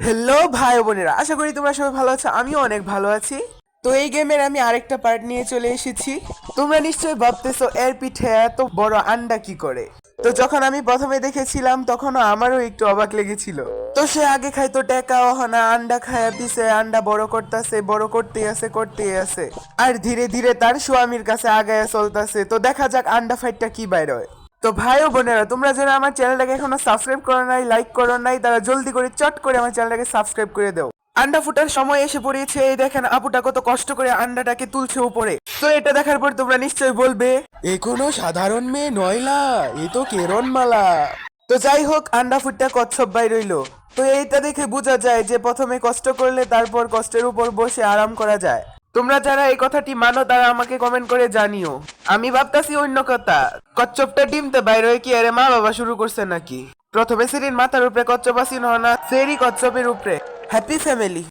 Hello ভাই বোনেরা, আশা করি তোমরা সবাই ভালো আছো। আমিও অনেক ভালো আছি। তো এই গেমের আমি আরেকটা পার্ট নিয়ে চলে এসেছি। তোমরা নিশ্চয়ই ভাবতেছো এর পিঠে এত বড় আন্ডা কি করে। তো যখন আমি প্রথমে দেখেছিলাম তখনও আমারও একটু অবাক লেগেছিল। তো সে আগে খাইতো টেকা ওহনা আন্ডা খায়া দিছে, আন্ডা বড় করতেছে, বড় করতেই আছে আর ধীরে ধীরে তার স্বামীর কাছে আগায়া চলতেছে। তো দেখা যাক আন্ডা ফাইটটা কি বাইর হয়। তো ভাই ও বোনেরা, তোমরা যারা আমার চ্যানেলটাকে এখনো সাবস্ক্রাইব করো নাই, লাইক করো নাই, তারা জলদি করে চট করে আমার চ্যানেলটাকে সাবস্ক্রাইব করে দাও। আন্ডা ফুটার সময় এসে পড়েছে। এই দেখেন আপুটা কত কষ্ট করে আন্ডাটাকে তুলছে উপরে। তো এটা দেখার পর তোমরা নিশ্চয়ই বলবে, এ কোনো সাধারণ মেয়ে নয়লা, এ তো কেরণমালা। তো যাই হোক, আন্ডা ফুটটা কচ্ছপ বাই রইলো। তো এইটা দেখে বোঝা যায় যে প্রথমে কষ্ট করলে তারপর কষ্টের উপর বসে আরাম করা যায়। তোমরা যারা এই কথাটি মানো তারা আমাকে কমেন্ট করে জানিও। আমি ভাবতাছি অন্য কথা, কচ্ছপটা ডিমতে বাইরে হয়ে কি আরে মা বাবা শুরু করছে নাকি। প্রথমে সেরির মাথার উপরে কচ্ছপ আসিন, না সেরি কচ্ছপের উপরে। Happy family.